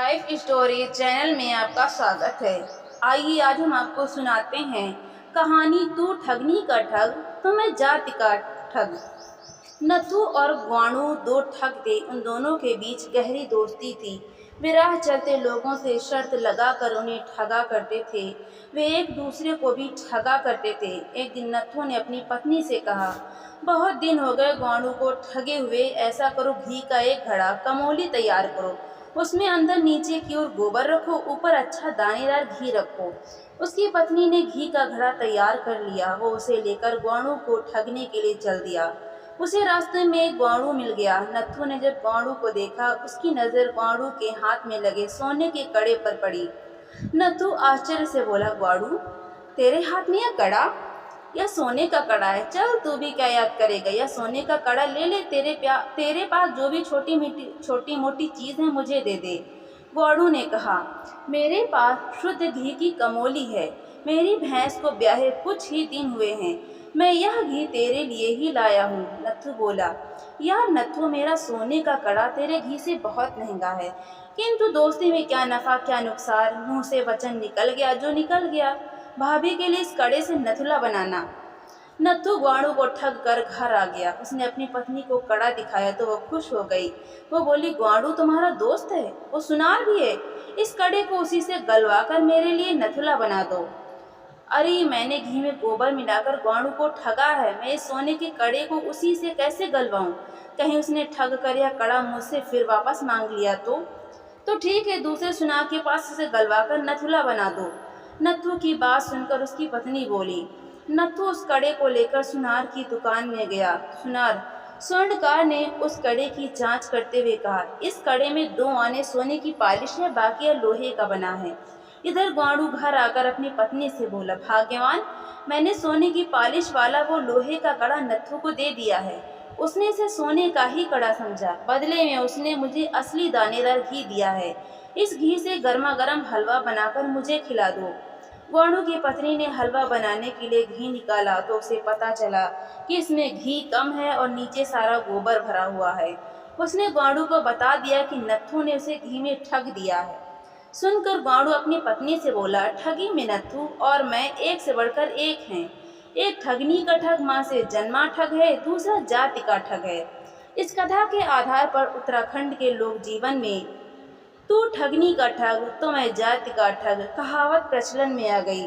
Life story channel में आपका स्वागत है। आइए आज हम आपको सुनाते हैं कहानी तू ठगनी का ठग तो मैं जाति का ठग। नथु और ग्वाणु दो ठग थे। उन दोनों के बीच गहरी दोस्ती थी। वे राह चलते लोगों से शर्त लगाकर उन्हें ठगा करते थे। वे एक दूसरे को भी ठगा करते थे। एक दिन नथु ने अपनी पत्नी से कहा, बहुत दिन हो गए ग्वाणु को ठगे हुए। ऐसा करो, घी का एक घड़ा कमोली तैयार करो, उसमें अंदर नीचे की ओर गोबर रखो, ऊपर अच्छा दानेदार घी रखो। उसकी पत्नी ने घी का घड़ा तैयार कर लिया। वो उसे लेकर ग्वाणु को ठगने के लिए चल दिया। उसे रास्ते में एक ग्वाणु मिल गया। नथु ने जब ग्वाणु को देखा, उसकी नज़र ग्वाणु के हाथ में लगे सोने के कड़े पर पड़ी। नथु आश्चर्य से बोला, ग्वाणु, तेरे हाथ में यह कड़ा? यह सोने का कड़ा है। चल, तू भी क्या याद करेगा, यह सोने का कड़ा ले ले। तेरे पास जो भी छोटी मोटी चीज़ है मुझे दे दे। ग्वाणु ने कहा, मेरे पास शुद्ध घी की कमोली है। मेरी भैंस को ब्याहे कुछ ही दिन हुए हैं। मैं यह घी तेरे लिए ही लाया हूँ। नथु बोला, यार नथु, मेरा सोने का कड़ा तेरे घी से बहुत महंगा है, किंतु दोस्ती में क्या नफा क्या नुकसान। मुंह से वचन निकल गया जो निकल गया। भाभी के लिए इस कड़े से नथुला बनाना। नथु ग्वाणु को ठग कर घर आ गया। उसने अपनी पत्नी को कड़ा दिखाया तो वो खुश हो गई। वो बोली, ग्वाणु तुम्हारा दोस्त है, वो सुनार भी है। इस कड़े को उसी से गलवा कर मेरे लिए नथुला बना दो। अरे, मैंने घी में गोबर मिलाकर ग्वाणु को ठगा है। मैं इस सोने के कड़े को उसी से कैसे गलवाऊं? कहीं उसने ठग कर यह कड़ा मुझसे फिर वापस मांग लिया तो ठीक है, दूसरे सुनार के पास इसे गलवा कर नथुला बना दो। नथु की बात सुनकर उसकी पत्नी बोली। नथु उस कड़े को लेकर सुनार की दुकान में गया। स्वर्णकार ने उस कड़े की जांच करते हुए कहा, इस कड़े में 2 आने सोने की पालिश है, बाकी यह लोहे का बना है। इधर ग्वाणु घर आकर अपनी पत्नी से बोला, भाग्यवान, मैंने सोने की पालिश वाला वो लोहे का कड़ा नथु को दे दिया है। उसने इसे सोने का ही कड़ा समझा। बदले में उसने मुझे असली दानेदार घी दिया है। इस घी से गर्मा गर्म हलवा बनाकर मुझे खिला दो। ग्वाणु की पत्नी ने हलवा बनाने के लिए घी निकाला तो उसे पता चला कि इसमें घी कम है और नीचे सारा गोबर भरा हुआ है। उसने ग्वाणु को बता दिया कि नथु ने उसे घी में ठग दिया है। सुनकर ग्वाणु अपनी पत्नी से बोला, ठगी में नथु और मैं एक से बढ़कर एक हैं। एक ठगनी का ठग माँ से जन्मा ठग है, दूसरा जाति का ठग है। इस कथा के आधार पर उत्तराखंड के लोक जीवन में तू ठगनी का ठग तो मैं जाति का ठग कहावत प्रचलन में आ गई।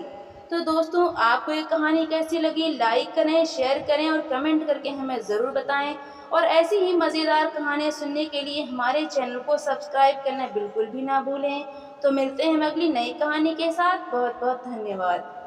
तो दोस्तों, आपको ये कहानी कैसी लगी? लाइक करें, शेयर करें और कमेंट करके हमें ज़रूर बताएं। और ऐसी ही मज़ेदार कहानियाँ सुनने के लिए हमारे चैनल को सब्सक्राइब करना बिल्कुल भी ना भूलें। तो मिलते हैं हम अगली नई कहानी के साथ। बहुत बहुत धन्यवाद।